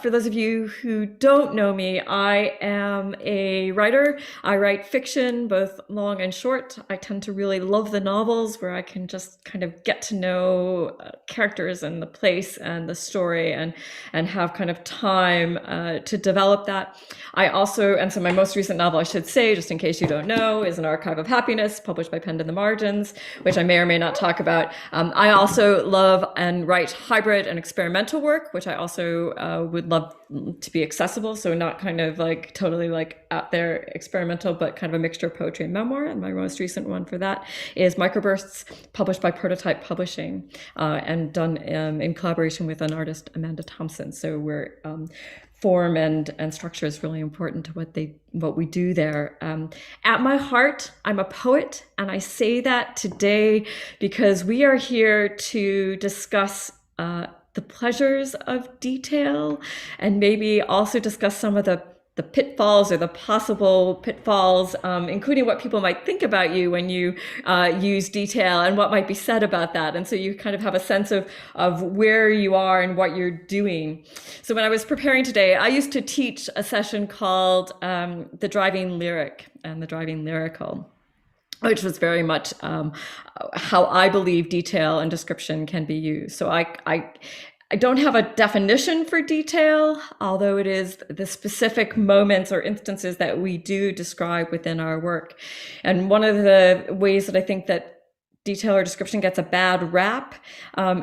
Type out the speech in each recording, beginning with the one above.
for those of you who don't know me, I am a writer. I write fiction, both long and short. I tend to really love the novels where I can just kind of get to know characters and the place and the story and have kind of time to develop that. I also, and so my most recent novel, I should say, just in case you don't know, is An Archive of Happiness, published by Penned in the Margins, which I may or may not talk about. I also love and write hybrid and experimental work, which I also would love to be accessible. So not kind of like totally like out there experimental, but kind of a mixture of poetry and memoir. And my most recent one for that is Microbursts, published by Prototype Publishing and done in collaboration with an artist, Amanda Thompson. So we're form and structure is really important to what we do there. At my heart, I'm a poet, and I say that today because we are here to discuss the pleasures of detail and maybe also discuss some of the pitfalls or the possible pitfalls, including what people might think about you when you use detail and what might be said about that. And so you kind of have a sense of where you are and what you're doing. So when I was preparing today, I used to teach a session called The Driving Lyric and the Driving Lyrical, which was very much how I believe detail and description can be used. So I don't have a definition for detail, although it is the specific moments or instances that we do describe within our work. And one of the ways that I think that detail or description gets a bad rap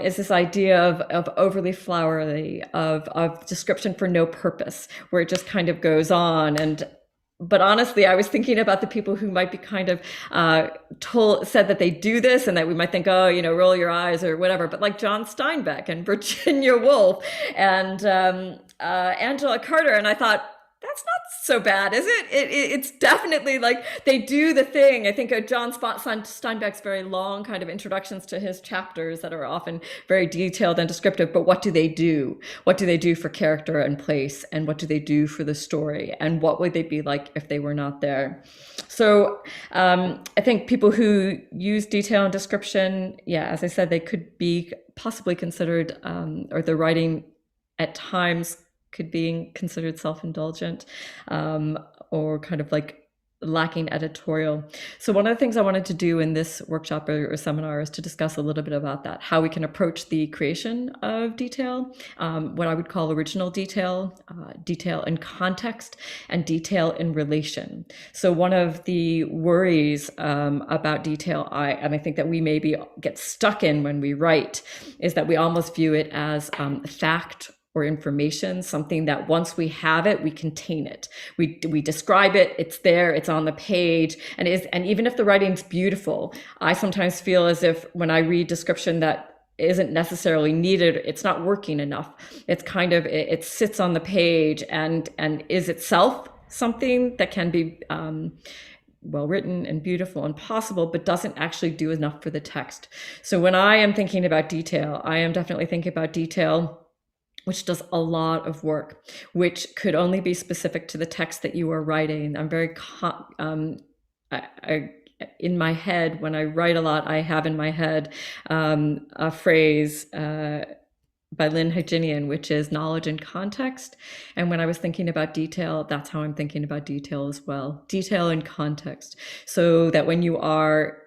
is this idea of overly flowery, of description for no purpose, where it just kind of goes on. But honestly, I was thinking about the people who might be kind of said that they do this and that we might think, oh, roll your eyes or whatever. But like John Steinbeck and Virginia Woolf and Angela Carter. And I thought, that's not so bad, is it? It's definitely like they do the thing. I think John Steinbeck's very long kind of introductions to his chapters that are often very detailed and descriptive, but what do they do? What do they do for character and place? And what do they do for the story? And what would they be like if they were not there? So I think people who use detail and description, as I said, they could be possibly considered, or the writing at times could be considered self-indulgent or kind of like lacking editorial. So one of the things I wanted to do in this workshop or seminar is to discuss a little bit about that, how we can approach the creation of detail, what I would call original detail, detail in context, and detail in relation. So one of the worries about detail, and I think that we maybe get stuck in when we write, is that we almost view it as fact or information, something that once we have it, we contain it. We describe it, it's there, it's on the page, and even if the writing's beautiful, I sometimes feel as if when I read description that isn't necessarily needed, it's not working enough. It's kind of, it sits on the page and is itself something that can be well written and beautiful and possible, but doesn't actually do enough for the text. So when I am thinking about detail, I am definitely thinking about detail which does a lot of work, which could only be specific to the text that you are writing. I'm very, in my head, when I write a lot, I have in my head a phrase by Lynn Haginian, which is knowledge and context. And when I was thinking about detail, that's how I'm thinking about detail as well. Detail and context. So that when you are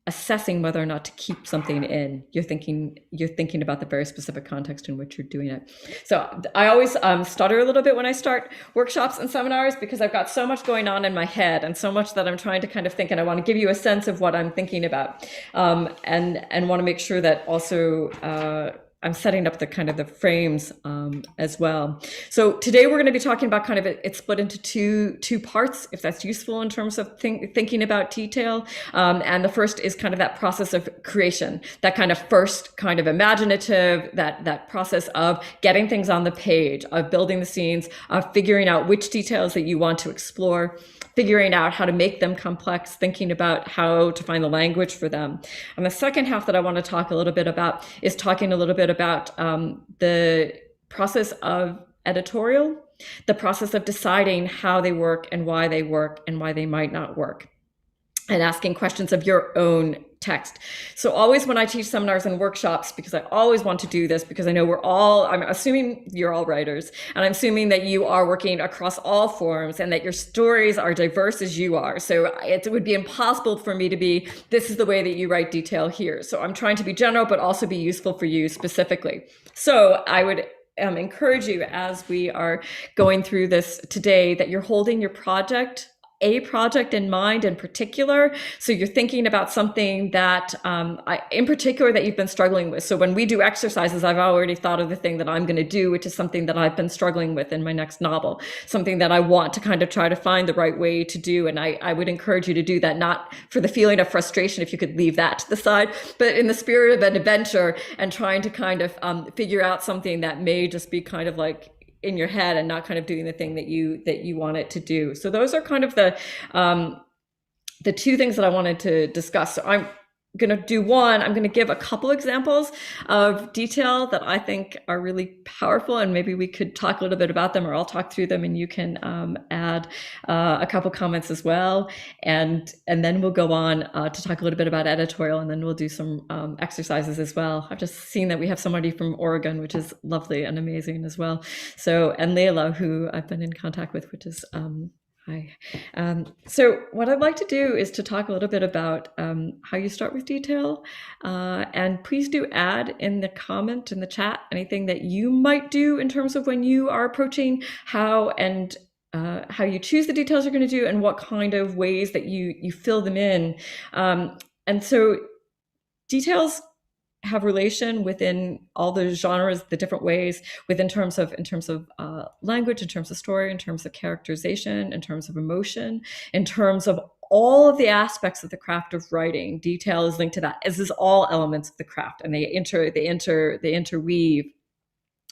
assessing whether or not to keep something in, you're thinking about the very specific context in which you're doing it. So I always stutter a little bit when I start workshops and seminars because I've got so much going on in my head and so much that I'm trying to kind of think, and I want to give you a sense of what I'm thinking about, and want to make sure that also I'm setting up the kind of the frames as well. So today we're going to be talking about kind of it's split into two parts, if that's useful in terms of thinking about detail. And the first is kind of that process of creation, that kind of first kind of imaginative, that process of getting things on the page, of building the scenes, of figuring out which details that you want to explore, figuring out how to make them complex, thinking about how to find the language for them. And the second half that I want to talk a little bit about is talking a little bit about the process of editorial, the process of deciding how they work and why they might not work, and asking questions of your own text. So always when I teach seminars and workshops, because I always want to do this, because I know I'm assuming you're all writers, and I'm assuming that you are working across all forms and that your stories are diverse as you are. So it would be impossible for me to be, this is the way that you write detail here. So I'm trying to be general, but also be useful for you specifically. So I would encourage you, as we are going through this today, that you're holding your a project in mind in particular. So you're thinking about something that, in particular, that you've been struggling with. So when we do exercises, I've already thought of the thing that I'm going to do, which is something that I've been struggling with in my next novel, something that I want to kind of try to find the right way to do. And I would encourage you to do that, not for the feeling of frustration, if you could leave that to the side, but in the spirit of an adventure and trying to kind of figure out something that may just be kind of like in your head and not kind of doing the thing that you want it to do. So those are kind of the two things that I wanted to discuss. So I'm going to do one. I'm going to give a couple examples of detail that I think are really powerful, and maybe we could talk a little bit about them, or I'll talk through them and you can add a couple comments as well. And then we'll go on to talk a little bit about editorial, and then we'll do some exercises as well. I've just seen that we have somebody from Oregon, which is lovely and amazing as well. So, and Leila, who I've been in contact with, which is hi. So what I'd like to do is to talk a little bit about how you start with detail. And please do add in the comment, in the chat, anything that you might do in terms of when you are approaching how you choose the details you're going to do, and what kind of ways that you fill them in. And so details have relation within all the genres, the different ways, in terms of language, in terms of story, in terms of characterization, in terms of emotion, in terms of all of the aspects of the craft of writing. Detail is linked to that, as is all elements of the craft, and they interweave.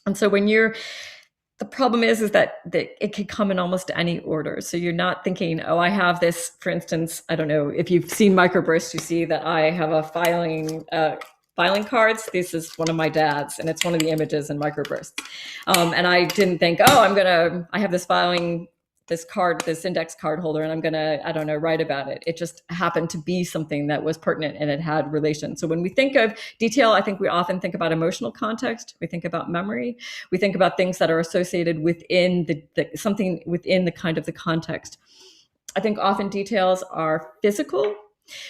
And so the problem is that it can come in almost any order. So you're not thinking, oh, I have this, for instance, I don't know, if you've seen Microburst, you see that I have a filing cards. This is one of my dad's, and it's one of the images in Microburst. And I didn't think, oh, I have this this index card holder, and I'm gonna, I don't know, write about it. It just happened to be something that was pertinent and it had relation. So when we think of detail, I think we often think about emotional context. We think about memory. We think about things that are associated within something within the kind of the context. I think often details are physical,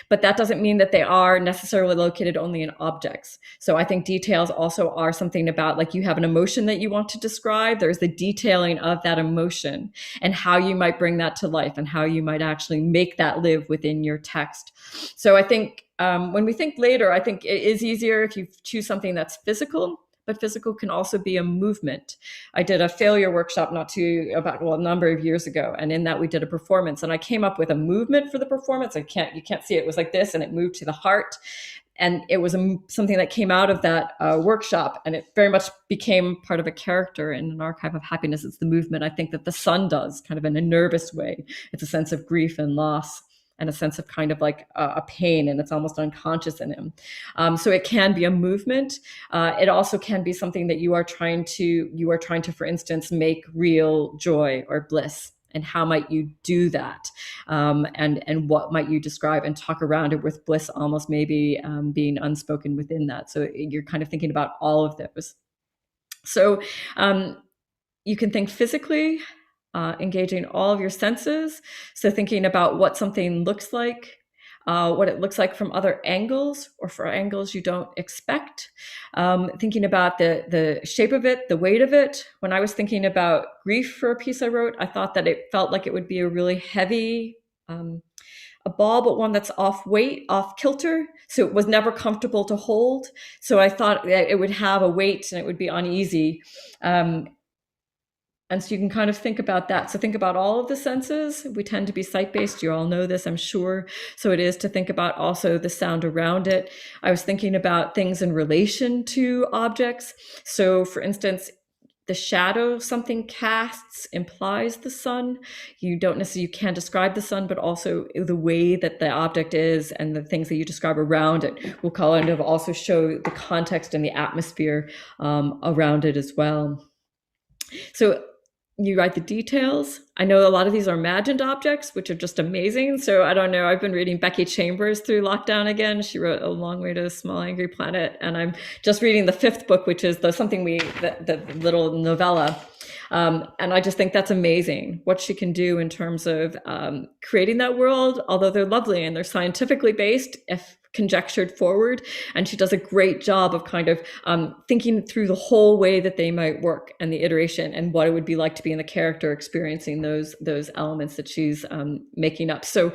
but that doesn't mean that they are necessarily located only in objects. So I think details also are something about, like, you have an emotion that you want to describe. There's the detailing of that emotion and how you might bring that to life and how you might actually make that live within your text. So I think when we think later, I think it is easier if you choose something that's physical. But physical can also be a movement. I did a failure workshop a number of years ago, and in that we did a performance, and I came up with a movement for the performance. You can't see it. It was like this, and it moved to the heart, and it was something that came out of that workshop, and it very much became part of a character in An Archive of Happiness. It's the movement, I think, that the son does, kind of in a nervous way. It's a sense of grief and loss, and a sense of kind of like a pain, and it's almost unconscious in him. So it can be a movement. It also can be something that you are trying to, for instance, make real joy or bliss. And how might you do that? And what might you describe and talk around it with bliss almost maybe being unspoken within that. So you're kind of thinking about all of those. So you can think physically, engaging all of your senses. So thinking about what something looks like, what it looks like from other angles or for angles you don't expect. Thinking about the shape of it, the weight of it. When I was thinking about grief for a piece I wrote, I thought that it felt like it would be a really heavy, a ball, but one that's off weight, off kilter. So it was never comfortable to hold. So I thought that it would have a weight and it would be uneasy. And so you can kind of think about that. So think about all of the senses. We tend to be sight-based. You all know this, I'm sure. So it is to think about also the sound around it. I was thinking about things in relation to objects. So for instance, the shadow something casts implies the sun. You can't describe the sun, but also the way that the object is and the things that you describe around it will kind of also show the context and the atmosphere around it as well. So You write the details. I know a lot of these are imagined objects, which are just amazing. So I don't know. I've been reading Becky Chambers through lockdown again. She wrote A Long Way to a Small Angry Planet, and I'm just reading the fifth book, which is the little novella. And I just think that's amazing what she can do in terms of creating that world, although they're lovely and they're scientifically based, if conjectured forward. And she does a great job of kind of thinking through the whole way that they might work and the iteration and what it would be like to be in the character experiencing those elements that she's making up. So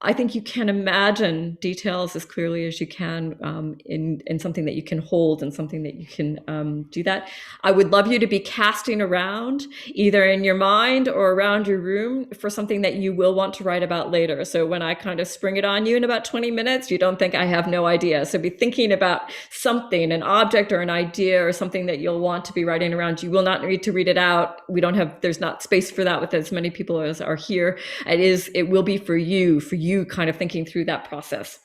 I think you can imagine details as clearly as you can in something that you can hold and something that you can do that. I would love you to be casting around either in your mind or around your room for something that you will want to write about later. So when I kind of spring it on you in about 20 minutes, you don't think I have no idea. So be thinking about something, an object or an idea or something that you'll want to be writing around. You will not need to read it out. There's not space for that with as many people as are here. It will be for you kind of thinking through that process.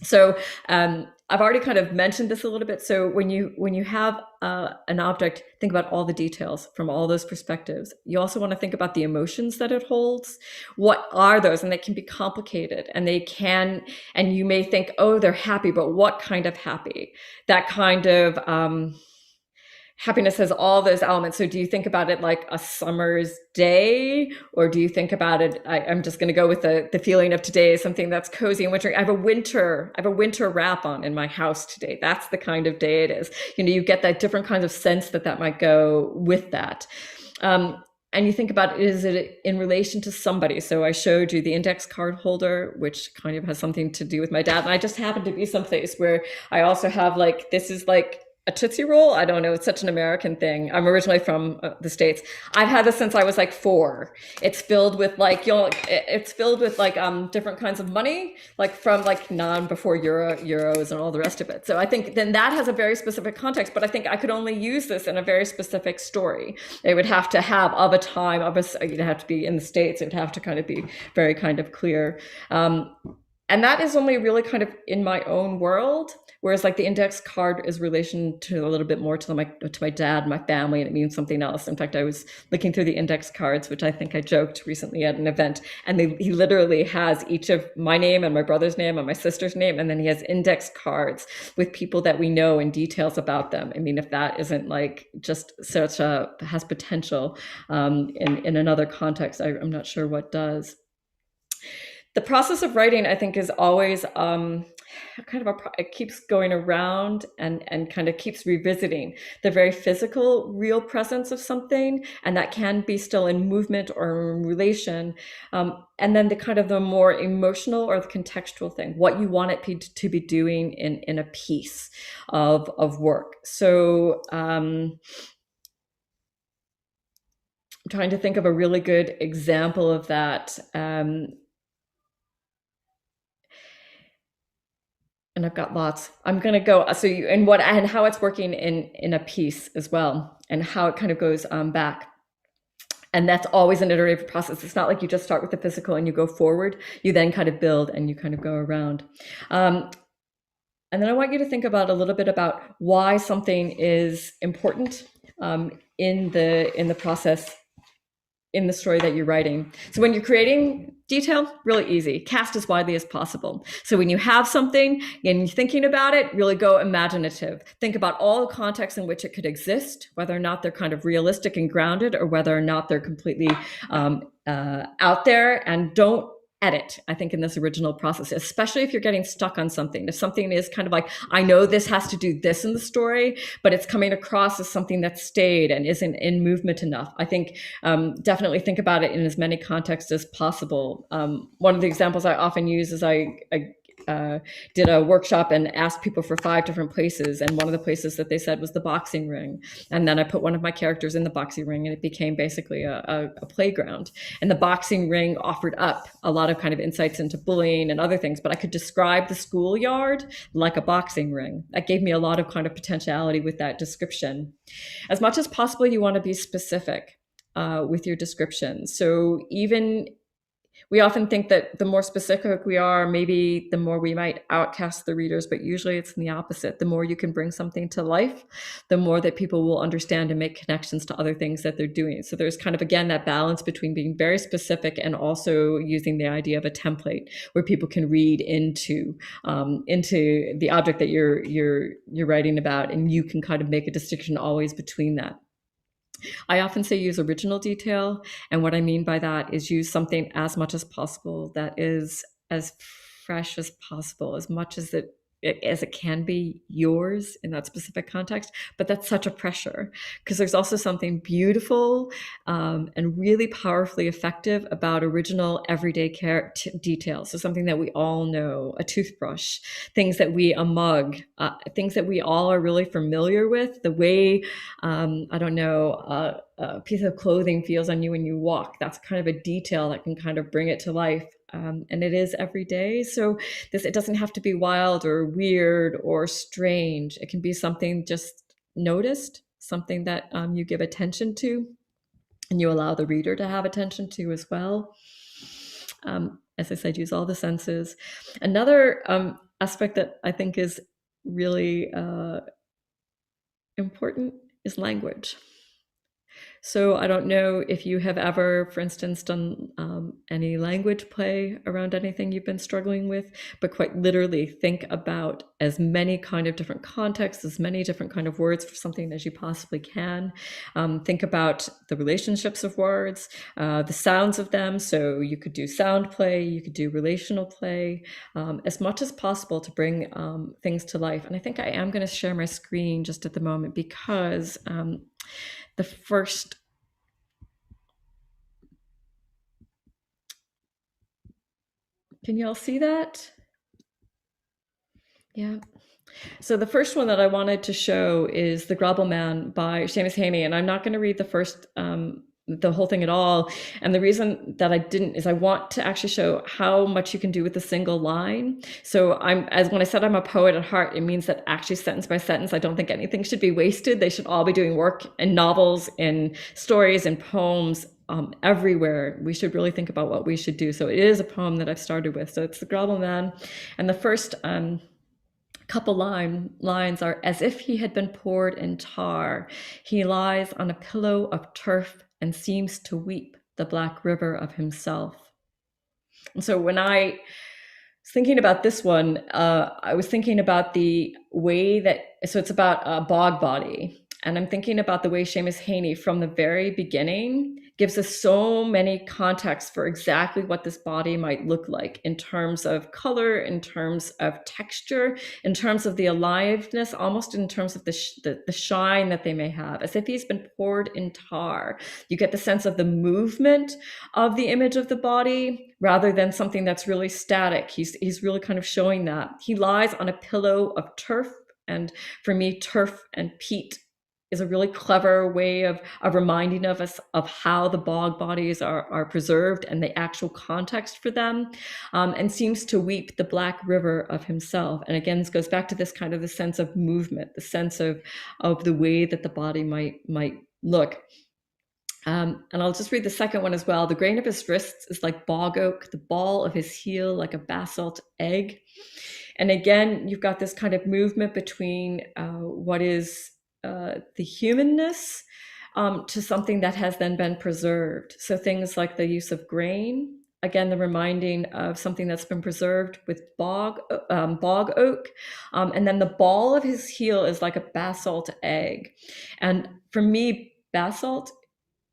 So I've already kind of mentioned this a little bit. So when you have an object, think about all the details from all those perspectives. You also want to think about the emotions that it holds. What are those? And they can be complicated, and you may think, oh, they're happy, but what kind of happy? That kind of happiness has all those elements. So do you think about it like a summer's day, or do you think about it, I'm just going to go with the feeling of today is something that's cozy and wintry. I have a winter wrap on in my house today. That's the kind of day it is. You get that different kinds of sense that might go with that. And you think about, is it in relation to somebody? So I showed you the index card holder, which kind of has something to do with my dad. And I just happen to be someplace where I also have this is like a Tootsie Roll. I don't know. It's such an American thing. I'm originally from the States. I've had this since I was 4. It's filled with different kinds of money, from non before euros and all the rest of it. So I think then that has a very specific context, but I think I could only use this in a very specific story. It would have to have of a time, you'd have to be in the States. It'd have to kind of be very kind of clear. And that is only really kind of in my own world. Whereas the index card is relation to a little bit more to my dad, my family, and it means something else. In fact, I was looking through the index cards, which I think I joked recently at an event, and he literally has each of my name and my brother's name and my sister's name, and then he has index cards with people that we know and details about them. I mean, if that isn't just has potential in another context, I'm not sure what does. The process of writing, I think, is always it keeps going around and kind of keeps revisiting the very physical, real presence of something, and that can be still in movement or in relation. And then the kind of the more emotional or the contextual thing, what you want it to be doing in a piece of work. So I'm trying to think of a really good example of that. And I've got lots. I'm going to go and how it's working in a piece as well, and how it kind of goes back. And that's always an iterative process. It's not like you just start with the physical and you go forward. You then kind of build and you kind of go around. And then I want you to think about a little bit about why something is important in the process, in the story that you're writing. So when you're creating detail, really easy. Cast as widely as possible. So when you have something and you're thinking about it, really go imaginative. Think about all the contexts in which it could exist, whether or not they're kind of realistic and grounded, or whether or not they're completely out there. And don't edit, I think, in this original process, especially if you're getting stuck on something. If something is kind of I know this has to do this in the story, but it's coming across as something that's stayed and isn't in movement enough, I think definitely think about it in as many contexts as possible. One of the examples I often use is I did a workshop and asked people for 5 different places, and one of the places that they said was the boxing ring. And then I put one of my characters in the boxing ring, and it became basically a playground. And the boxing ring offered up a lot of kind of insights into bullying and other things, but I could describe the schoolyard like a boxing ring. That gave me a lot of kind of potentiality with that description. As much as possible, you want to be specific with your description. So even We often think that the more specific we are, maybe the more we might outcast the readers, but usually it's in the opposite. The more you can bring something to life, the more that people will understand and make connections to other things that they're doing. So there's kind of, again, that balance between being very specific and also using the idea of a template where people can read into the object that you're writing about, and you can kind of make a distinction always between that. I often say use original detail. And what I mean by that is use something as much as possible that is as fresh as possible, as much as it can be yours in that specific context. But that's such a pressure because there's also something beautiful and really powerfully effective about original everyday details. So something that we all know, a toothbrush, a mug, things that we all are really familiar with, the way, I don't know, a piece of clothing feels on you when you walk. That's kind of a detail that can kind of bring it to life. And it is every day. So it doesn't have to be wild or weird or strange. It can be something just noticed, something that you give attention to and you allow the reader to have attention to as well. As I said, use all the senses. Another aspect that I think is really important is language. So I don't know if you have ever, for instance, done any language play around anything you've been struggling with, but quite literally think about as many kind of different contexts, as many different kind of words for something as you possibly can. Think about the relationships of words, the sounds of them. So you could do sound play, you could do relational play, as much as possible to bring things to life. And I think I am going to share my screen just at the moment because the first, can you all see that? Yeah. So the first one that I wanted to show is The Grobble Man by Seamus Heaney, and I'm not going to read the whole thing at all. And the reason that I didn't is I want to actually show how much you can do with a single line. So when I said I'm a poet at heart, it means that actually sentence by sentence, I don't think anything should be wasted. They should all be doing work in novels, in stories, in poems, everywhere. We should really think about what we should do. So it is a poem that I've started with. So it's The Grobble Man. And the first couple lines are, as if he had been poured in tar, he lies on a pillow of turf and seems to weep the black river of himself. And so when I was thinking about this one, I was thinking about the way that, so it's about a bog body. And I'm thinking about the way Seamus Heaney from the very beginning gives us so many contexts for exactly what this body might look like in terms of color, in terms of texture, in terms of the aliveness, almost in terms of the shine that they may have, as if he's been poured in tar. You get the sense of the movement of the image of the body rather than something that's really static. He's really kind of showing that. He lies on a pillow of turf, and for me, turf and peat is a really clever way of reminding of us of how the bog bodies are preserved and the actual context for them, and seems to weep the black river of himself. And again, this goes back to this kind of the sense of movement, the sense of the way that the body might look. And I'll just read the second one as well. The grain of his wrists is like bog oak, the ball of his heel like a basalt egg. And again, you've got this kind of movement between what is the humanness to something that has then been preserved. So things like the use of grain, again, the reminding of something that's been preserved with bog oak. And then the ball of his heel is like a basalt egg. And for me, basalt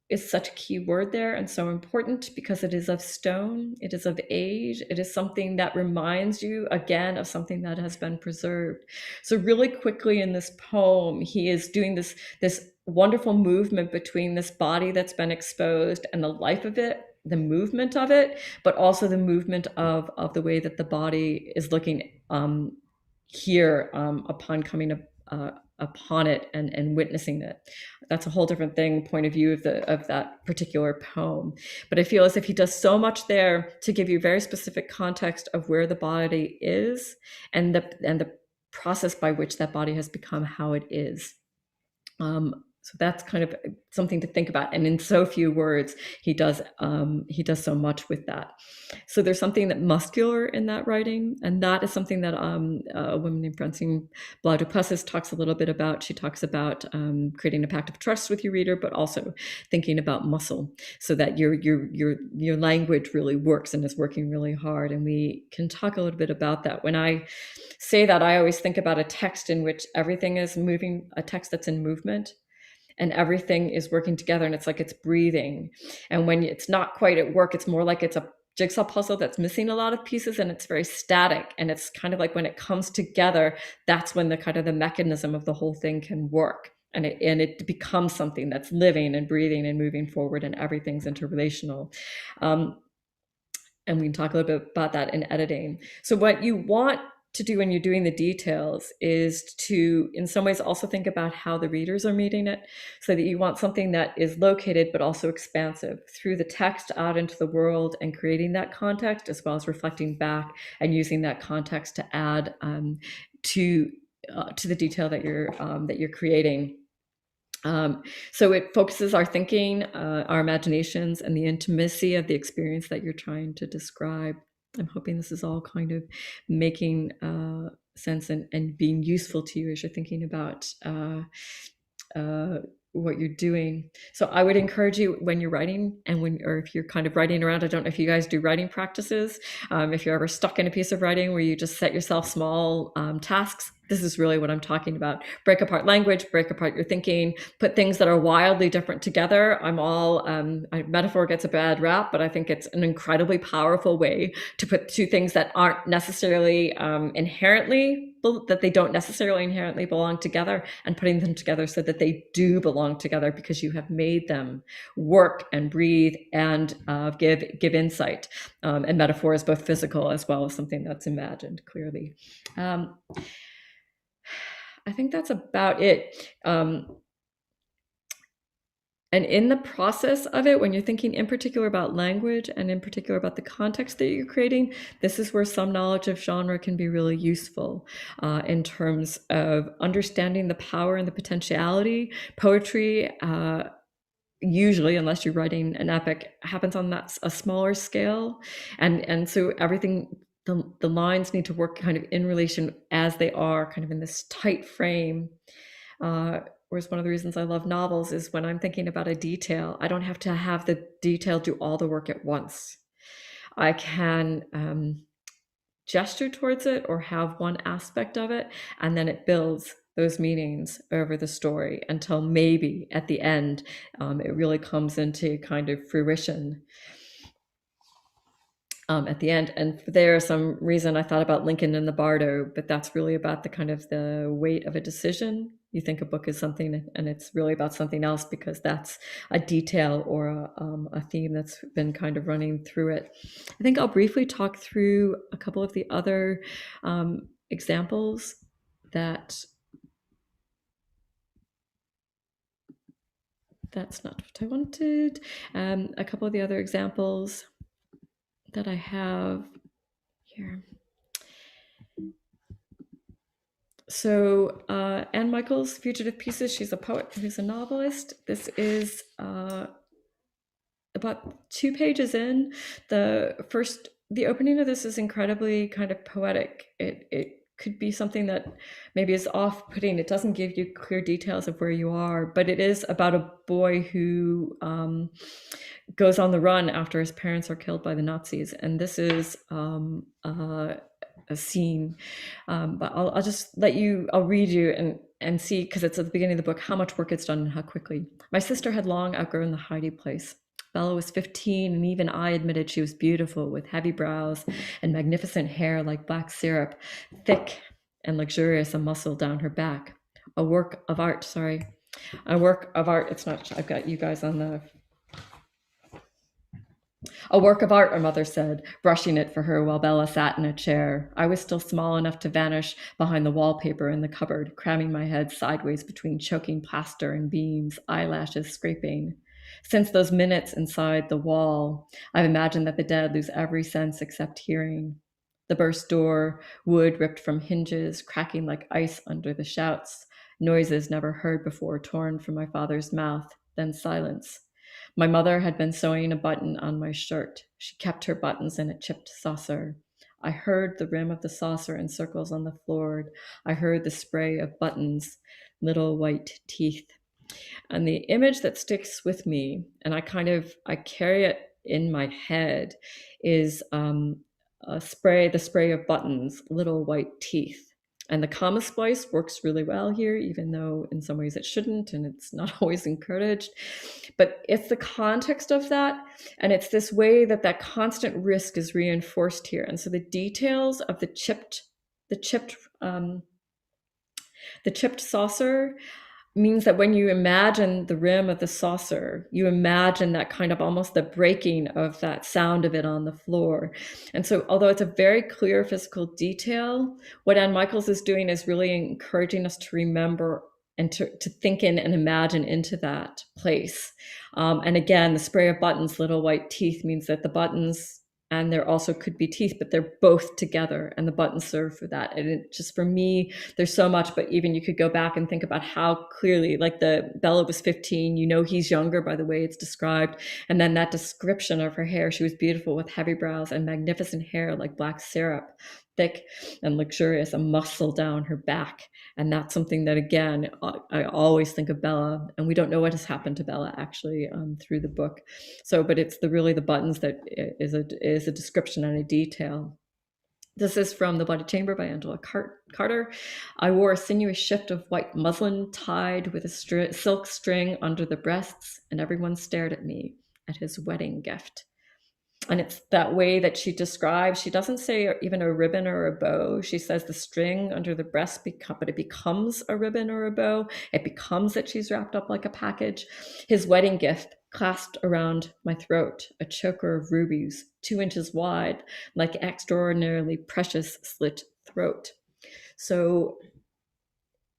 is such a key word there and so important because it is of stone, it is of age, it is something that reminds you again of something that has been preserved. So really quickly in this poem, he is doing this wonderful movement between this body that's been exposed and the life of it, the movement of it, but also the movement of the way that the body is looking here upon coming upon it and witnessing it. That's a whole different point of view of that particular poem. But I feel as if he does so much there to give you very specific context of where the body is and the process by which that body has become how it is. So that's kind of something to think about. And in so few words, he does so much with that. So there's something that muscular in that writing, and that is something that a woman named Francine Blau du Plessis talks a little bit about. She talks about creating a pact of trust with your reader, but also thinking about muscle, so that your language really works and is working really hard. And we can talk a little bit about that. When I say that, I always think about a text in which everything is moving, a text that's in movement, and everything is working together, and it's like it's breathing. And when it's not quite at work, it's more like it's a jigsaw puzzle that's missing a lot of pieces, and it's very static. And it's kind of like when it comes together, that's when the kind of the mechanism of the whole thing can work. And it becomes something that's living and breathing and moving forward, and everything's interrelational. And we can talk a little bit about that in editing. So what you want to do when you're doing the details is to, in some ways, also think about how the readers are meeting it, so that you want something that is located but also expansive through the text out into the world, and creating that context, as well as reflecting back and using that context to add to the detail that you're creating. So it focuses our thinking, our imaginations, and the intimacy of the experience that you're trying to describe. I'm hoping this is all kind of making sense and being useful to you as you're thinking about what you're doing. So I would encourage you, when you're writing, or if you're kind of writing around, I don't know if you guys do writing practices, if you're ever stuck in a piece of writing where you just set yourself small tasks, this is really what I'm talking about. Break apart language, break apart your thinking, put things that are wildly different together. Metaphor gets a bad rap, but I think it's an incredibly powerful way to put two things that aren't necessarily that they don't necessarily inherently belong together, and putting them together so that they do belong together, because you have made them work and breathe and give insight. And metaphor is both physical as well as something that's imagined clearly. I think that's about it. And in the process of it, when you're thinking in particular about language and in particular about the context that you're creating, this is where some knowledge of genre can be really useful in terms of understanding the power and the potentiality. Poetry, usually, unless you're writing an epic, happens on a smaller scale. And so everything, the lines need to work kind of in relation as they are, kind of in this tight frame. Whereas one of the reasons I love novels is when I'm thinking about a detail, I don't have to have the detail do all the work at once. I can gesture towards it or have one aspect of it, and then it builds those meanings over the story until maybe at the end it really comes into kind of fruition. At the end. And for there, some reason I thought about Lincoln and the Bardo, but that's really about the kind of the weight of a decision. You think a book is something, and it's really about something else, because that's a detail or a theme that's been kind of running through it. I think I'll briefly talk through a couple of the other examples that. That's not what I wanted. A couple of the other examples that I have here. So Anne Michaels, Fugitive Pieces, she's a poet who's a novelist. This is about 2 pages in. The opening of this is incredibly kind of poetic. It could be something that maybe is off-putting. It doesn't give you clear details of where you are, but it is about a boy who goes on the run after his parents are killed by the Nazis. And this is a scene, but I'll just I'll read you and see, because it's at the beginning of the book, how much work gets done and how quickly. My sister had long outgrown the Heidi place. Bella was 15, and even I admitted she was beautiful, with heavy brows and magnificent hair like black syrup, thick and luxurious, a muscle down her back. A work of art, it's not, I've got you guys on the... A work of art, her mother said, brushing it for her while Bella sat in a chair. I was still small enough to vanish behind the wallpaper in the cupboard, cramming my head sideways between choking plaster and beams, eyelashes scraping. Since those minutes inside the wall, I've imagined that the dead lose every sense except hearing. The burst door, wood ripped from hinges, cracking like ice under the shouts. noises never heard before torn from my father's mouth, then silence. My mother had been sewing a button on my shirt. She kept her buttons in a chipped saucer. I heard the rim of the saucer in circles on the floor. I heard the spray of buttons, little white teeth. And the image that sticks with me, and I carry it in my head, is the spray of buttons, little white teeth. And the comma splice works really well here, even though in some ways it shouldn't, and it's not always encouraged. But it's the context of that, and it's this way that that constant risk is reinforced here. And so the details of the chipped saucer means that when you imagine the rim of the saucer, you imagine that kind of almost the breaking of that sound of it on the floor. And so, although it's a very clear physical detail, what Anne Michaels is doing is really encouraging us to remember and to think in and imagine into that place. And again, the spray of buttons, little white teeth, means that the buttons, and there also could be teeth, but they're both together, and the buttons serve for that. And it just, for me, there's so much, but even you could go back and think about how clearly, like Bella was 15, he's younger by the way it's described. And then that description of her hair, she was beautiful with heavy brows and magnificent hair like black syrup, thick and luxurious, a muscle down her back. And that's something that, again, I always think of Bella, and we don't know what has happened to Bella actually through the book. So, but it's really the buttons that is a description and a detail. This is from The Bloody Chamber by Angela Carter. I wore a sinuous shift of white muslin tied with a silk string under the breasts, and everyone stared at me, at his wedding gift. And it's that way that she describes. She doesn't say even a ribbon or a bow. She says the string under the breast, but it becomes a ribbon or a bow. It becomes that she's wrapped up like a package. His wedding gift clasped around my throat, a choker of rubies, 2 inches wide, like extraordinarily precious slit throat. So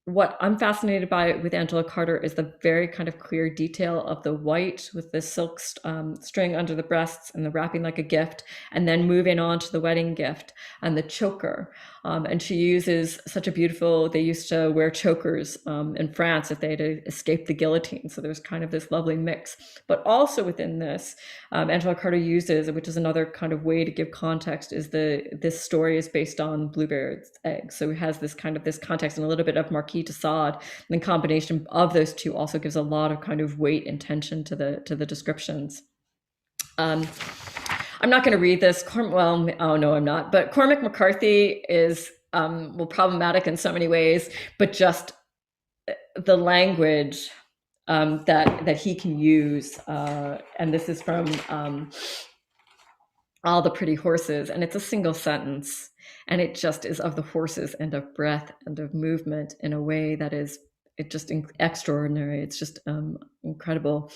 what I'm fascinated by with Angela Carter is the very kind of clear detail of the white with the silk string under the breasts and the wrapping like a gift, and then moving on to the wedding gift and the choker. And she uses such a beautiful, they used to wear chokers in France if they had to escape the guillotine. So there's kind of this lovely mix. But also within this, Angela Carter uses, which is another kind of way to give context, is this story is based on Bluebeard's eggs. So it has this context and a little bit of Marquis de Sade. And the combination of those two also gives a lot of kind of weight and tension to the descriptions. I'm not going to read this. No, I'm not. But Cormac McCarthy is problematic in so many ways, but just the language that he can use. And this is from All the Pretty Horses, and it's a single sentence, and it just is of the horses and of breath and of movement in a way that is extraordinary. It's just incredible.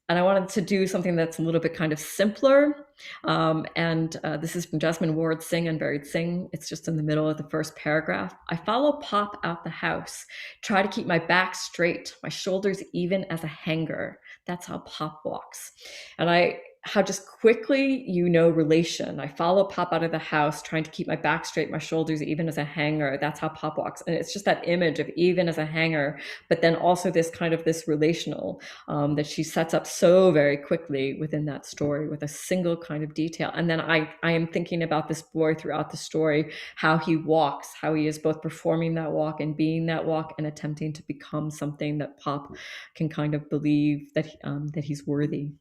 And I wanted to do something that's a little bit kind of simpler. This is from Jasmine Ward Singh and Buried Singh. It's just in the middle of the first paragraph. I follow Pop out the house, try to keep my back straight, my shoulders even as a hanger. That's how Pop walks. And how just quickly relation. I follow Pop out of the house, trying to keep my back straight, my shoulders even as a hanger. That's how Pop walks. And it's just that image of even as a hanger, but then also this relational that she sets up so very quickly within that story with a single kind of detail. And then I am thinking about this boy throughout the story, how he walks, how he is both performing that walk and being that walk and attempting to become something that Pop can kind of believe that he's worthy.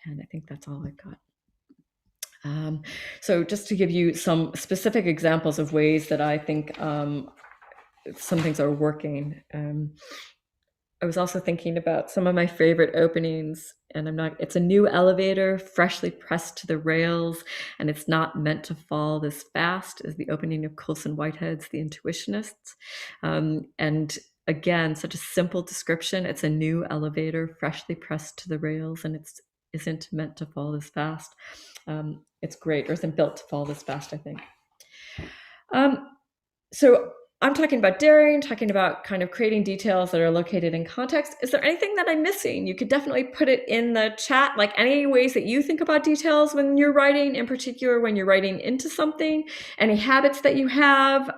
And I think that's all I've got. So just to give you some specific examples of ways that I think some things are working. I was also thinking about some of my favorite openings, and it's a new elevator, freshly pressed to the rails, and it's not meant to fall this fast, as the opening of Colson Whitehead's The Intuitionists. And again, such a simple description. It's a new elevator, freshly pressed to the rails, and it isn't meant to fall this fast. It's great, or isn't built to fall this fast, I think. So I'm talking about daring, talking about kind of creating details that are located in context. Is there anything that I'm missing? You could definitely put it in the chat, like any ways that you think about details when you're writing, in particular when you're writing into something, any habits that you have.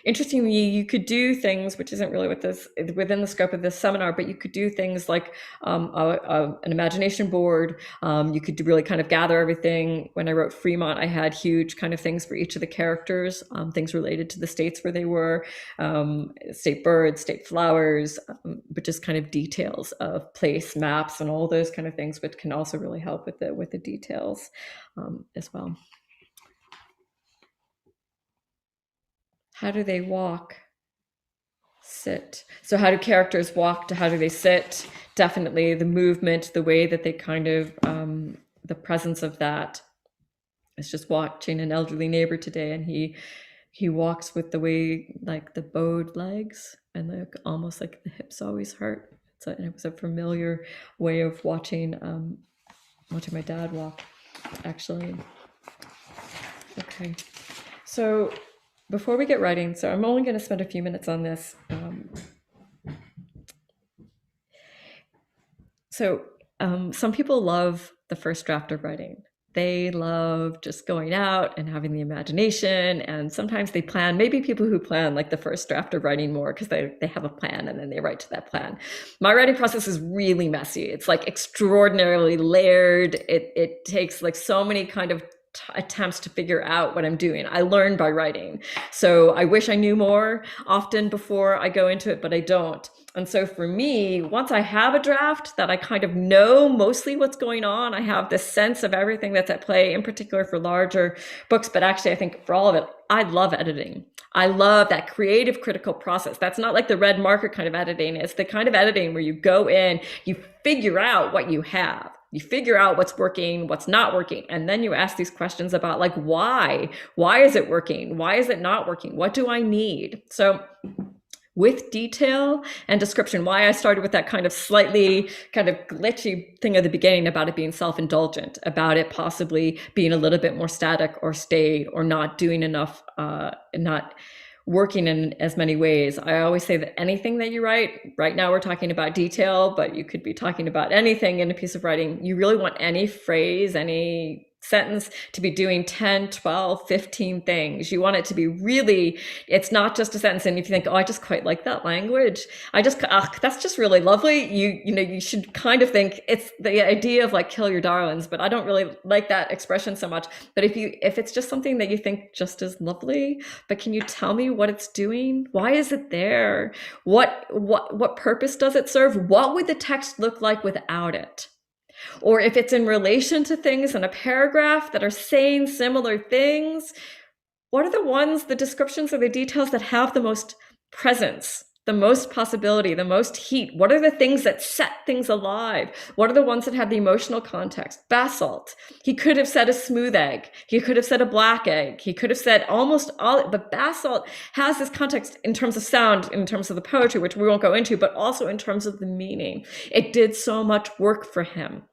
interestingly, you could do things which isn't really within the scope of this seminar, but you could do things like an imagination board. You could really kind of gather everything. When I wrote Fremont, I had huge kind of things for each of the characters, things related to the states where they were, state birds, state flowers, but just kind of details of place maps and all those kind of things, which can also really help with the details as well. How do they walk? Sit. So how do characters walk to how do they sit? Definitely the movement, the way that they kind of, the presence of that. I was just watching an elderly neighbor today, and he walks with the way, like the bowed legs, and almost like the hips always hurt. It was a familiar way of watching my dad walk, actually. Okay, so before we get writing, so I'm only going to spend a few minutes on this. Some people love the first draft of writing. They love just going out and having the imagination, and sometimes they plan. Maybe people who plan like the first draft of writing more because they have a plan and then they write to that plan. My writing process is really messy. It's like extraordinarily layered. It takes like so many kind of attempts to figure out what I'm doing. I learn by writing. So I wish I knew more often before I go into it, but I don't. And so for me, once I have a draft that I kind of know mostly what's going on, I have this sense of everything that's at play, in particular for larger books, but actually I think for all of it, I love editing. I love that creative critical process. That's not like the red marker kind of editing. It's the kind of editing where you go in, you figure out what you have. You figure out what's working, what's not working, and then you ask these questions about like, why? Why is it working? Why is it not working? What do I need? So with detail and description, why I started with that kind of slightly kind of glitchy thing at the beginning about it being self-indulgent, about it possibly being a little bit more static or staid or not doing enough, not working in as many ways. I always say that anything that you write, right now we're talking about detail, but you could be talking about anything in a piece of writing. You really want any phrase, any sentence to be doing 10, 12, 15 things. You want it to be really, it's not just a sentence. And if you think, oh, I just quite like that language, that's just really lovely. You should kind of think it's the idea of like kill your darlings, but I don't really like that expression so much. But if it's just something that you think just is lovely, but can you tell me what it's doing? Why is it there? What purpose does it serve? What would the text look like without it? Or if it's in relation to things in a paragraph that are saying similar things, what are the descriptions or the details that have the most presence, the most possibility, the most heat? What are the things that set things alive? What are the ones that have the emotional context? Basalt. He could have said a smooth egg. He could have said a black egg. He could have said almost all, but basalt has this context in terms of sound, in terms of the poetry, which we won't go into, but also in terms of the meaning. It did so much work for him.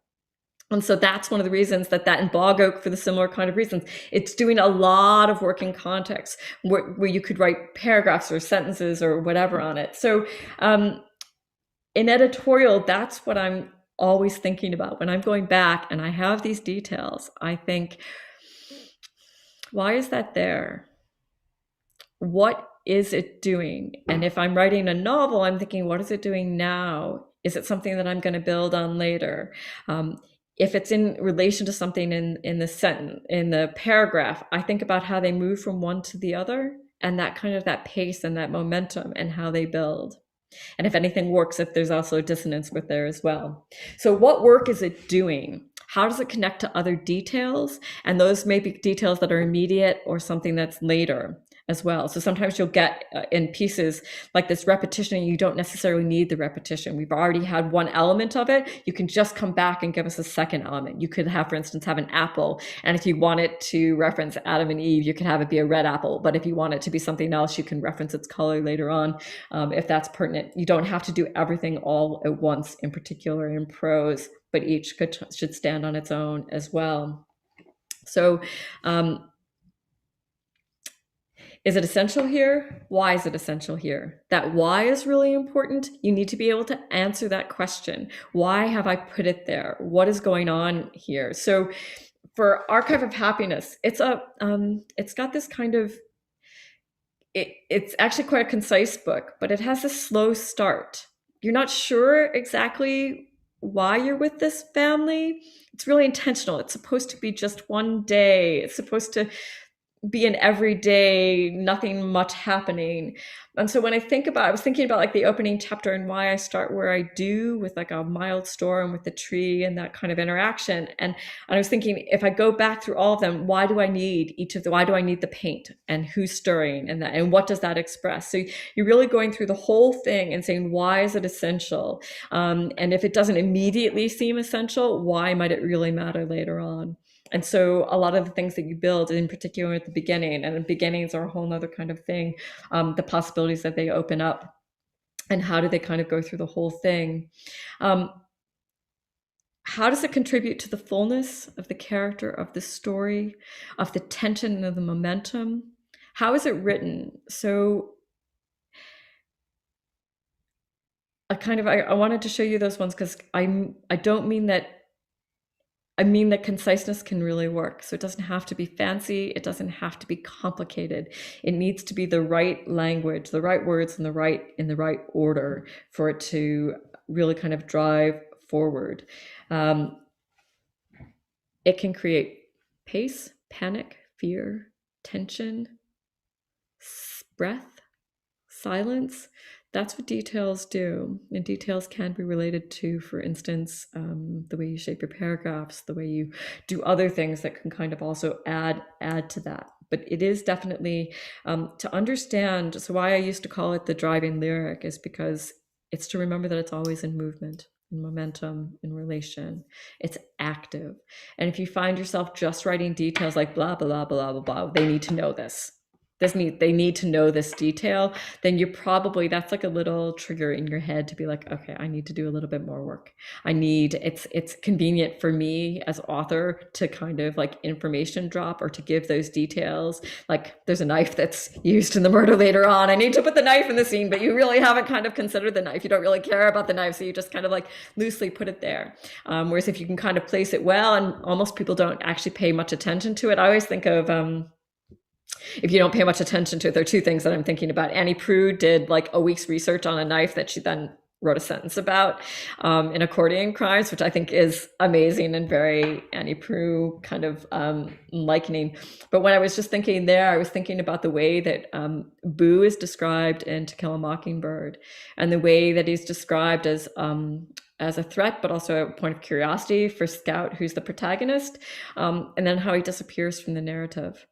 And so that's one of the reasons that in Bog Oak, for the similar kind of reasons, it's doing a lot of work in context where you could write paragraphs or sentences or whatever on it. So in editorial, that's what I'm always thinking about. When I'm going back and I have these details, I think, why is that there? What is it doing? And if I'm writing a novel, I'm thinking, what is it doing now? Is it something that I'm going to build on later? If it's in relation to something in the sentence, in the paragraph, I think about how they move from one to the other and that kind of that pace and that momentum and how they build. And if anything works, if there's also dissonance with there as well. So what work is it doing? How does it connect to other details? And those may be details that are immediate or something that's later as well. So sometimes you'll get in pieces like this repetition, and you don't necessarily need the repetition. We've already had one element of it. You can just come back and give us a second element. You could have, for instance, have an apple. And if you want it to reference Adam and Eve, you can have it be a red apple. But if you want it to be something else, you can reference its color later on if that's pertinent. You don't have to do everything all at once, in particular in prose, but each should stand on its own as well. So, is it essential here? Why is it essential here? That why is really important. You need to be able to answer that question. Why have I put it there? What is going on here? So for Archive of Happiness, it's got this kind of, it's actually quite a concise book, but it has a slow start. You're not sure exactly why you're with this family. It's really intentional. It's supposed to be just one day. It's supposed to be an everyday, nothing much happening. And so when I was thinking about like the opening chapter and why I start where I do with like a mild storm with the tree and that kind of interaction. And I was thinking, if I go back through all of them, why do I need why do I need the paint and who's stirring and that, and what does that express? So you're really going through the whole thing and saying, why is it essential? And if it doesn't immediately seem essential, why might it really matter later on? And so a lot of the things that you build, in particular at the beginning, and the beginnings are a whole other kind of thing, the possibilities that they open up and how do they kind of go through the whole thing. How does it contribute to the fullness of the character, of the story, of the tension and of the momentum? How is it written? So I wanted to show you those ones because I don't mean that I mean that conciseness can really work. So it doesn't have to be fancy. It doesn't have to be complicated. It needs to be the right language, the right words in the right order for it to really kind of drive forward. It can create pace, panic, fear, tension, breath, silence. That's what details do. And details can be related to, for instance, the way you shape your paragraphs, the way you do other things that can kind of also add to that. But it is definitely to understand. So why I used to call it the driving lyric is because it's to remember that it's always in movement, in momentum, in relation. It's active. And if you find yourself just writing details like blah, blah, blah, blah, blah, they need to know this. They need to know this detail, then you're probably, that's like a little trigger in your head to be like, okay, I need to do a little bit more work. It's convenient for me as author to kind of like information drop or to give those details. Like there's a knife that's used in the murder later on. I need to put the knife in the scene, but you really haven't kind of considered the knife. You don't really care about the knife. So you just kind of like loosely put it there. Whereas if you can kind of place it well, and almost people don't actually pay much attention to it. I always think of, if you don't pay much attention to it, there are two things that I'm thinking about. Annie Proulx did like a week's research on a knife that she then wrote a sentence about in Accordion Crimes, which I think is amazing and very Annie Proulx kind of likening. But when I was just thinking there, I was thinking about the way that Boo is described in To Kill a Mockingbird, and the way that he's described as a threat, but also a point of curiosity for Scout, who's the protagonist, and then how he disappears from the narrative.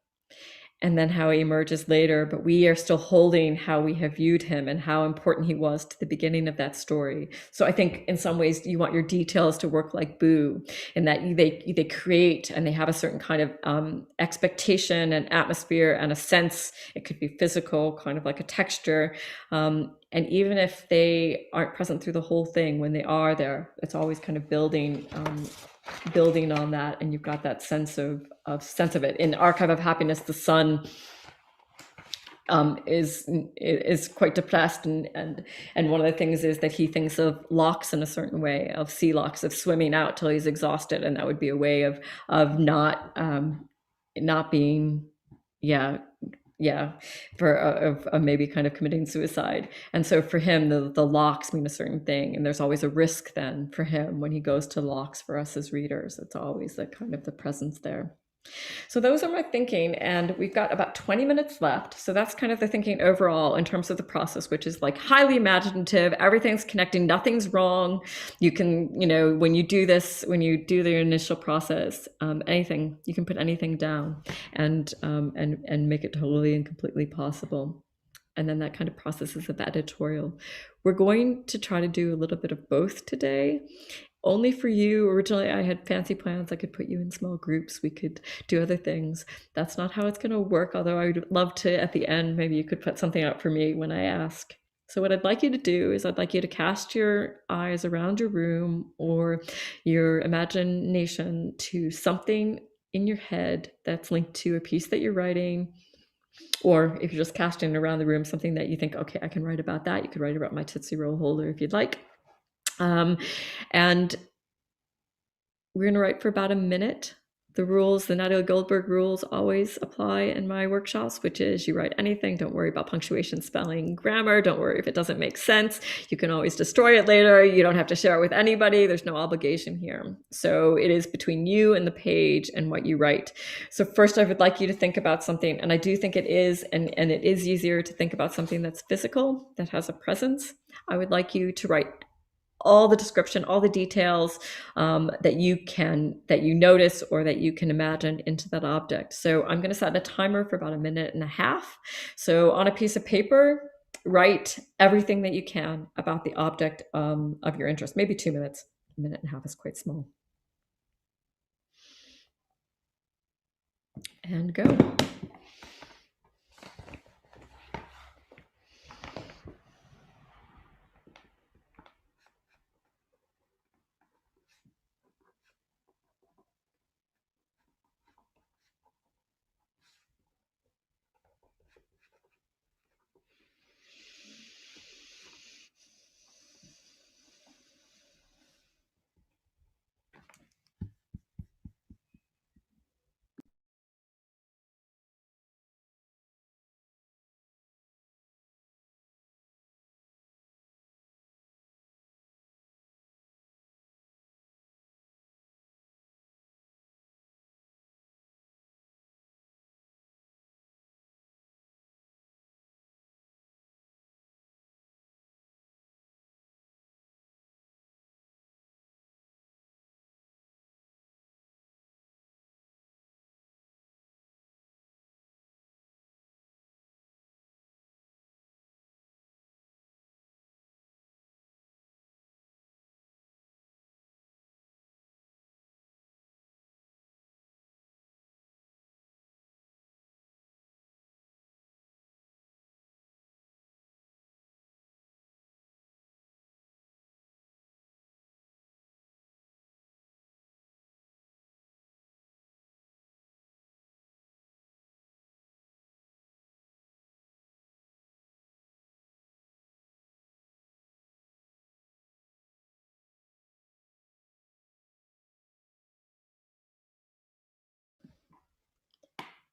And then how he emerges later, but we are still holding how we have viewed him and how important he was to the beginning of that story. So I think in some ways you want your details to work like Boo, in that they create and they have a certain kind of expectation and atmosphere and a sense. It could be physical, kind of like a texture. And even if they aren't present through the whole thing, when they are there, it's always kind of building on that, and you've got that sense of it. In Archive of Happiness, the son is quite depressed, and one of the things is that he thinks of locks in a certain way, of sea locks, of swimming out till he's exhausted, and that would be a way of not being of maybe kind of committing suicide. And so for him, the locks mean a certain thing, and there's always a risk then for him when he goes to locks. For us as readers, it's always the kind of the presence there. So those are my thinking, and we've got about 20 minutes left. So that's kind of the thinking overall in terms of the process, which is like highly imaginative. Everything's connecting, nothing's wrong. You can, when you do this, when you do the initial process, anything, you can put anything down and make it totally and completely possible. And then that kind of processes of editorial. We're going to try to do a little bit of both today. Only for you. Originally, I had fancy plans. I could put you in small groups. We could do other things. That's not how it's going to work, although I would love to, at the end, maybe you could put something up for me when I ask. So what I'd like you to do is I'd like you to cast your eyes around your room or your imagination to something in your head that's linked to a piece that you're writing. Or if you're just casting around the room, something that you think, okay, I can write about that. You could write about my Tootsie Roll holder if you'd like. And we're going to write for about a minute. The rules, the Nadia Goldberg rules always apply in my workshops, which is you write anything, don't worry about punctuation, spelling, grammar, don't worry if it doesn't make sense. You can always destroy it later. You don't have to share it with anybody. There's no obligation here. So it is between you and the page and what you write. So first I would like you to think about something, and I do think it is, and it is easier to think about something that's physical, that has a presence. I would like you to write all the description, all the details that you notice or that you can imagine into that object. So I'm going to set a timer for about 1.5 minutes. So on a piece of paper, write everything that you can about the object of your interest. Maybe 2 minutes. 1.5 minutes is quite small. And go.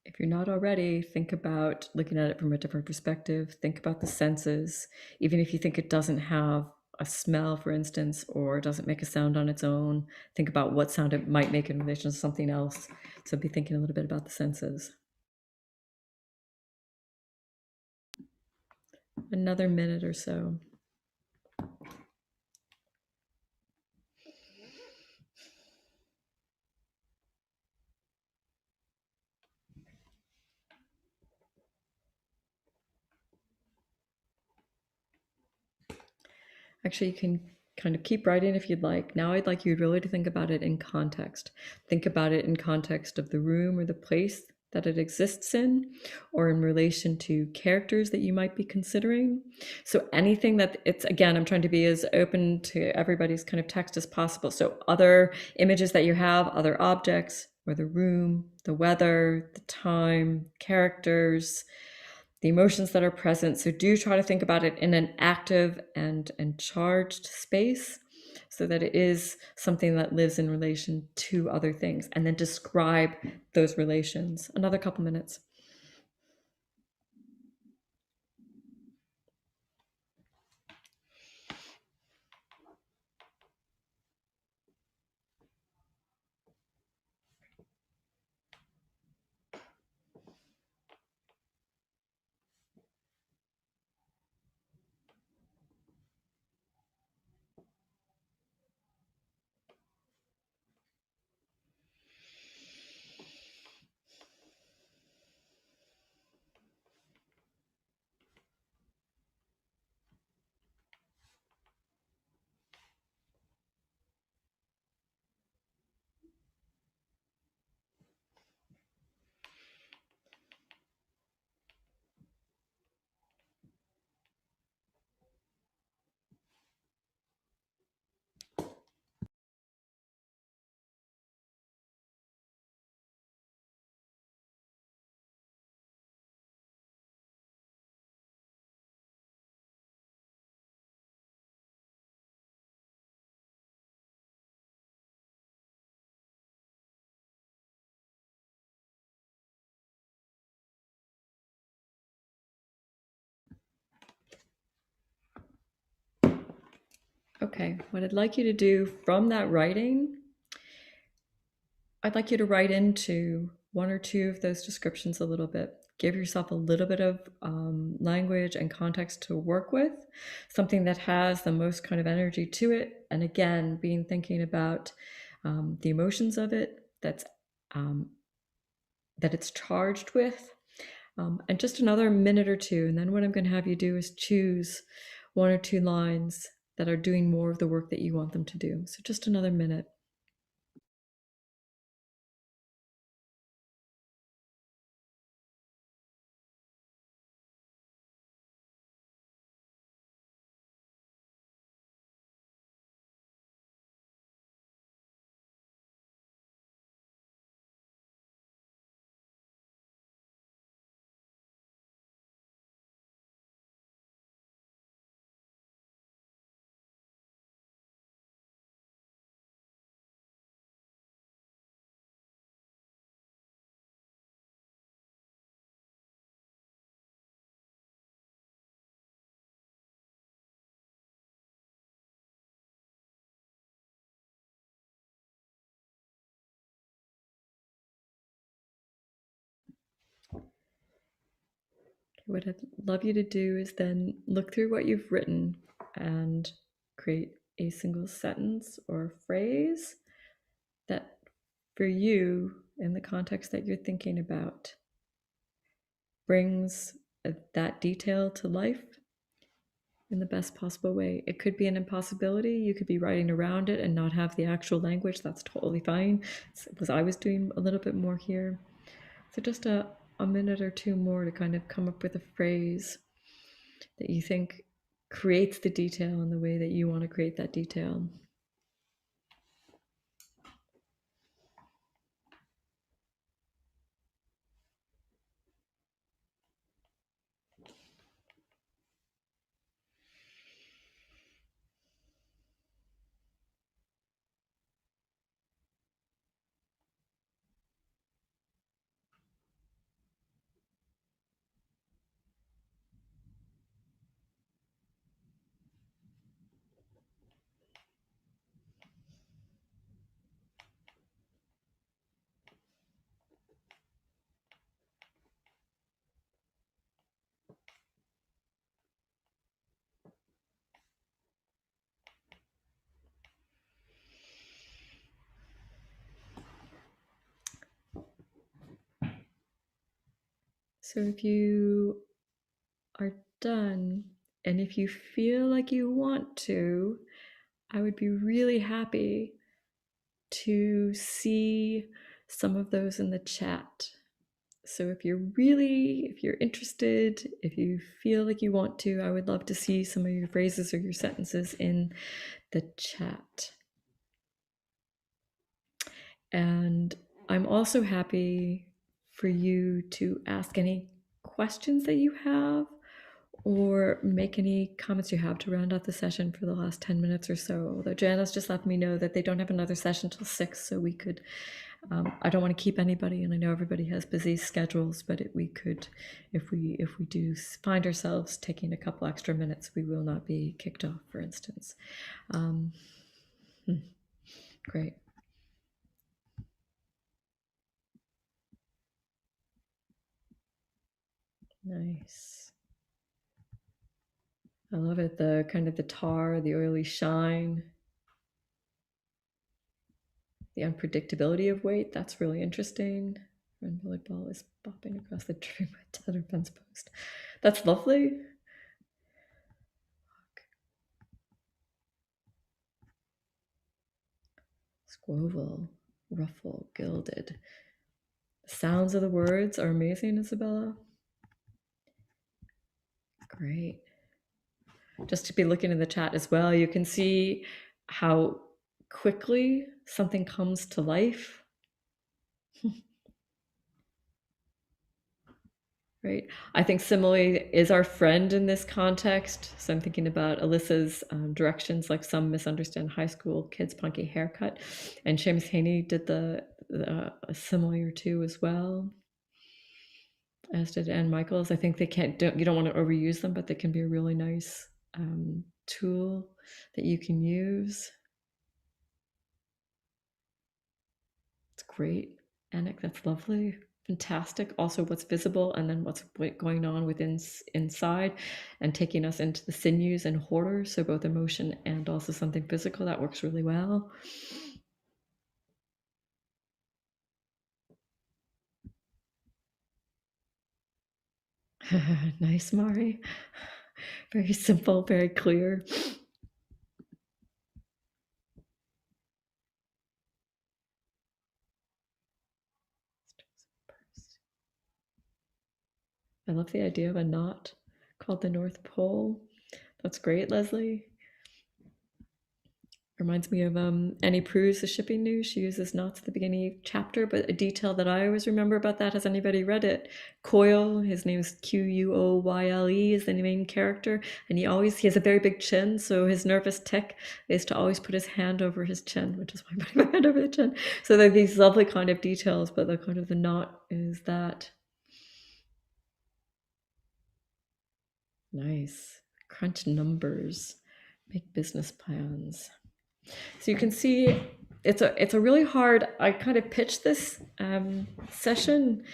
If you're not already, think about looking at it from a different perspective. Think about the senses. Even if you think it doesn't have a smell, for instance, or doesn't make a sound on its own, think about what sound it might make in relation to something else. So be thinking a little bit about the senses. Another minute or so. Actually, you can kind of keep writing if you'd like. Now I'd like you really to think about it in context. Think about it in context of the room or the place that it exists in, or in relation to characters that you might be considering. So anything that it's, again, I'm trying to be as open to everybody's kind of text as possible. So other images that you have, other objects, or the room, the weather, the time, characters, the emotions that are present. So do try to think about it in an active and charged space, so that it is something that lives in relation to other things, and then describe those relations. Another couple minutes. Okay, what I'd like you to do from that writing, I'd like you to write into one or two of those descriptions a little bit. Give yourself a little bit of language and context to work with, something that has the most kind of energy to it. And again, being thinking about the emotions of it um, that it's charged with. And just another minute or two. And then what I'm going to have you do is choose one or two lines that are doing more of the work that you want them to do. So just another minute. What I'd love you to do is then look through what you've written and create a single sentence or phrase that, for you, in the context that you're thinking about, brings that detail to life in the best possible way. It could be an impossibility. You could be writing around it and not have the actual language. That's totally fine. Because I was doing a little bit more here. So just a minute or two more to kind of come up with a phrase that you think creates the detail in the way that you want to create that detail. So if you are done, and if you feel like you want to, I would be really happy to see some of those in the chat. So if you're interested, if you feel like you want to, I would love to see some of your phrases or your sentences in the chat. And I'm also happy for you to ask any questions that you have or make any comments you have to round out the session for the last 10 minutes or so. Although Janice just let me know that they don't have another session till 6, so we could, I don't want to keep anybody, and I know everybody has busy schedules, but we could, if we do find ourselves taking a couple extra minutes, we will not be kicked off, for instance. Great. Nice. I love it. The kind of the tar, the oily shine, the unpredictability of weight. That's really interesting. Red volleyball is bopping across the tree by tether fence post. That's lovely. Squoval, ruffle, gilded. The sounds of the words are amazing, Isabella. Great. Just to be looking in the chat as well, you can see how quickly something comes to life. Right. I think simile is our friend in this context. So I'm thinking about Alyssa's directions, like some misunderstand high school kids' punky haircut. And Seamus Haney did the a simile or two as well, as did Ann Michaels. I think they you don't want to overuse them, but they can be a really nice tool. that you can use. It's great. Anik, that's lovely. Fantastic. Also, what's visible and then what's going on within inside, and taking us into the sinews and horror. So both emotion and also something physical. That works really well. Nice, Mari. Very simple, very clear. I love the idea of a knot called the North Pole. That's great, Leslie. Reminds me of Annie Proulx, the shipping news. She uses knots at the beginning of each chapter, but a detail that I always remember about that, has anybody read it? Coyle, his name is Quoyle, is the main character, and he has a very big chin, so his nervous tic is to always put his hand over his chin, which is why I'm putting my hand over the chin. So there are these lovely kind of details, but the kind of the knot is that. Nice. Crunch numbers, make business plans. So you can see it's a really hard. I kind of pitched this session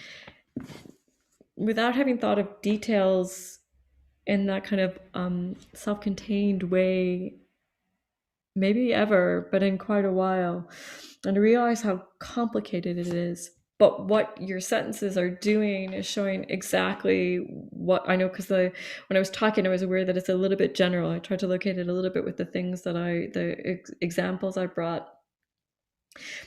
without having thought of details in that kind of self-contained way, maybe ever, but in quite a while, and I realize how complicated it is. But what your sentences are doing is showing exactly what I know, because when I was talking, I was aware that it's a little bit general. I tried to locate it a little bit with the things that the examples I brought.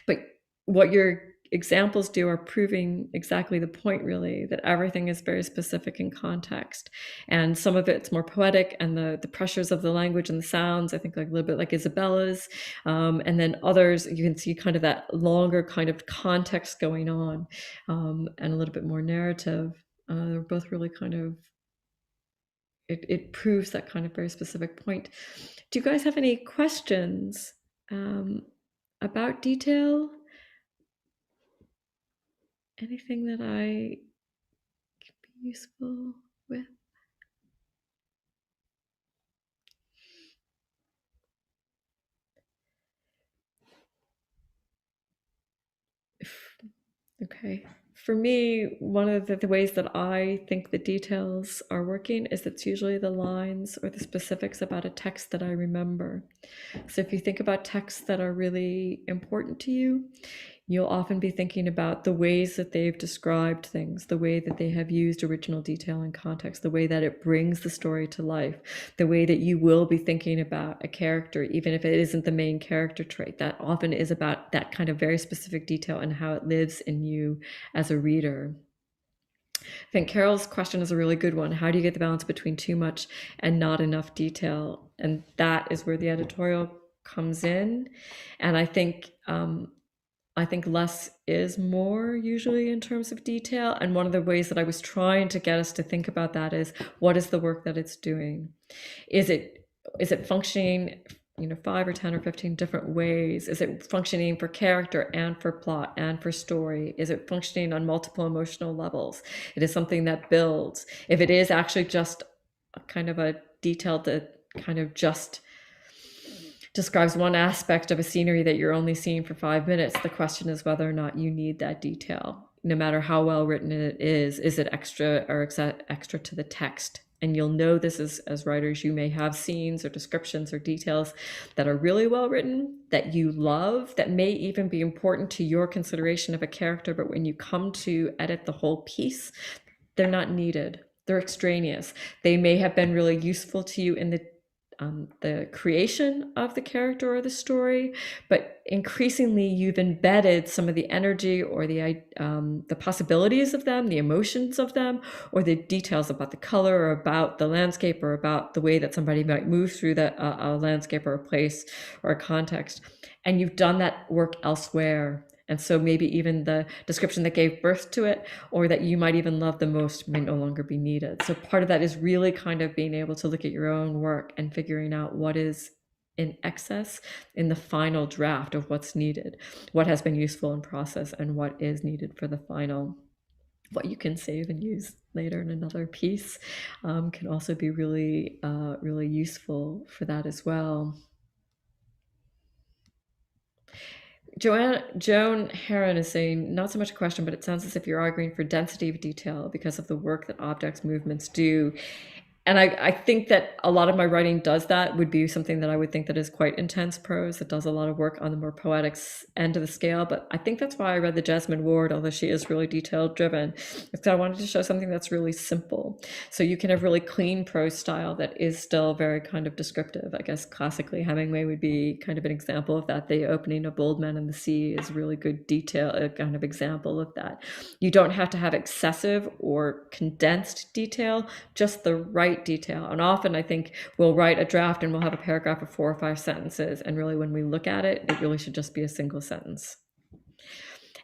But what your examples do are proving exactly the point, really, that everything is very specific in context. And some of it's more poetic, and the pressures of the language and the sounds, I think, like a little bit like Isabella's. And then others, you can see kind of that longer kind of context going on, and a little bit more narrative. They're both really kind of, it proves that kind of very specific point. Do you guys have any questions about detail? Anything that I could be useful with? Okay. For me, one of the ways that I think the details are working is it's usually the lines or the specifics about a text that I remember. So if you think about texts that are really important to you, you'll often be thinking about the ways that they've described things, the way that they have used original detail and context, the way that it brings the story to life, the way that you will be thinking about a character, even if it isn't the main character trait. That often is about that kind of very specific detail and how it lives in you as a reader. I think Carol's question is a really good one. How do you get the balance between too much and not enough detail? And that is where the editorial comes in. And I think less is more usually in terms of detail. And one of the ways that I was trying to get us to think about that is, what is the work that it's doing? Is it functioning, 5 or 10 or 15 different ways? Is it functioning for character and for plot and for story? Is it functioning on multiple emotional levels? It is something that builds. If it is actually just a kind of a detail that kind of just describes one aspect of a scenery that you're only seeing for 5 minutes, the question is whether or not you need that detail. No matter how well written it is it extra or extra to the text? And you'll know this as writers, you may have scenes or descriptions or details that are really well written, that you love, that may even be important to your consideration of a character, but when you come to edit the whole piece, they're not needed. They're extraneous. They may have been really useful to you in the creation of the character or the story, but increasingly you've embedded some of the energy or the possibilities of them, the emotions of them, or the details about the color or about the landscape or about the way that somebody might move through a landscape or a place or a context. And you've done that work elsewhere. And so maybe even the description that gave birth to it, or that you might even love the most, may no longer be needed. So part of that is really kind of being able to look at your own work and figuring out what is in excess in the final draft of what's needed, what has been useful in process, and what is needed for the final, what you can save and use later in another piece, can also be really, really useful for that as well. Joan Heron is saying, not so much a question, but it sounds as if you're arguing for density of detail because of the work that objects' movements do. And I think that a lot of my writing does that, would be something that I would think that is quite intense prose, that does a lot of work on the more poetic end of the scale. But I think that's why I read the Jesmyn Ward, although she is really detail driven, because I wanted to show something that's really simple. So you can have really clean prose style that is still very kind of descriptive. I guess classically Hemingway would be kind of an example of that. The opening of Old Man and the Sea is really good detail, a kind of example of that. You don't have to have excessive or condensed detail, just the right detail. And often I think we'll write a draft and we'll have a paragraph of 4 or 5 sentences, and really when we look at it, it really should just be a single sentence.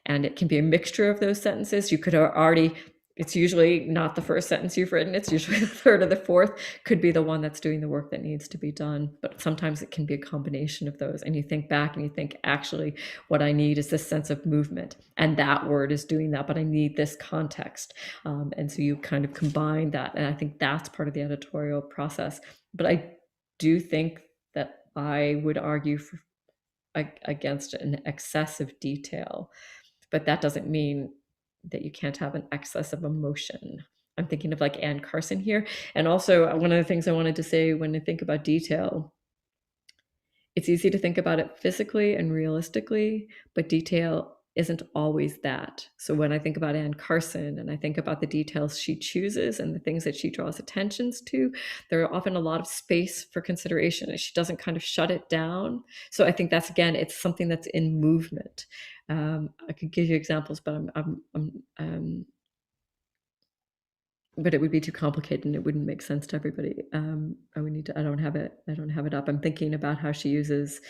And it can be a mixture of those sentences. You could already, it's usually not the first sentence you've written, it's usually the third or the fourth, could be the one that's doing the work that needs to be done. But sometimes it can be a combination of those. And you think back and you think, actually, what I need is this sense of movement. And that word is doing that, but I need this context. And so you kind of combine that. And I think that's part of the editorial process. But I do think that I would argue against an excessive detail. But that doesn't mean that you can't have an excess of emotion. I'm thinking of like Anne Carson here. And also, one of the things I wanted to say when I think about detail, it's easy to think about it physically and realistically, but detail isn't always that. So when I think about Anne Carson and I think about the details she chooses and the things that she draws attentions to, there are often a lot of space for consideration, and she doesn't kind of shut it down. So I think that's, again, it's something that's in movement. I could give you examples, but but it would be too complicated and it wouldn't make sense to everybody. I would need to. I don't have it up. I'm thinking about how she uses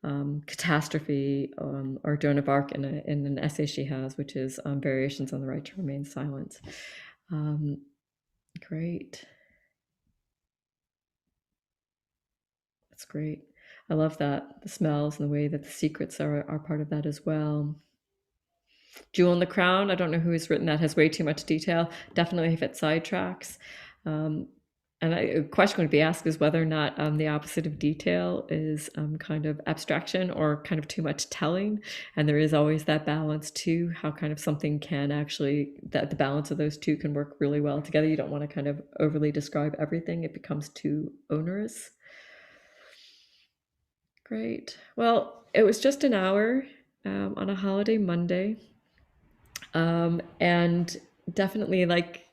catastrophe, or Joan of Arc in an essay she has, which is Variations on the Right to Remain Silent. Great. That's great. I love that, the smells and the way that the secrets are part of that as well. Jewel in the Crown, I don't know who's written that, has way too much detail. Definitely if it sidetracks. And a question would be asked is whether or not the opposite of detail is kind of abstraction or kind of too much telling. And there is always that balance too, how kind of something can actually, that the balance of those two can work really well together. You don't want to kind of overly describe everything. It becomes too onerous. Great. Well, it was just an hour on a holiday Monday. And definitely like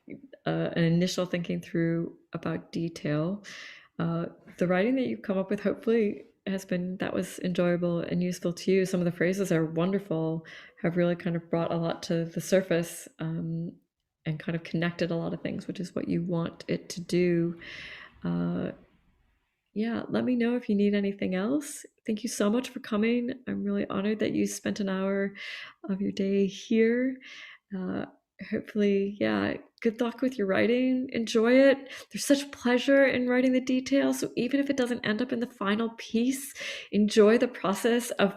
an initial thinking through about detail. The writing that you've come up with hopefully that was enjoyable and useful to you. Some of the phrases are wonderful, have really kind of brought a lot to the surface, and kind of connected a lot of things, which is what you want it to do. Yeah, let me know if you need anything else. Thank you so much for coming. I'm really honored that you spent an hour of your day here. Hopefully, yeah, good luck with your writing. Enjoy it. There's such pleasure in writing the details. So even if it doesn't end up in the final piece, enjoy the process of,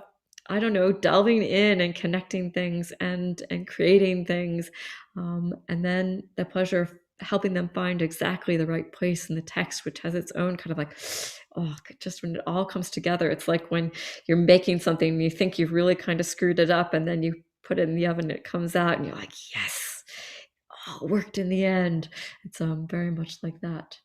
I don't know, delving in and connecting things and creating things. And then the pleasure of helping them find exactly the right place in the text, which has its own kind of like, oh, just when it all comes together. It's like when you're making something and you think you've really kind of screwed it up, and then you put it in the oven and it comes out and you're like, yes, oh, it worked in the end. It's very much like that.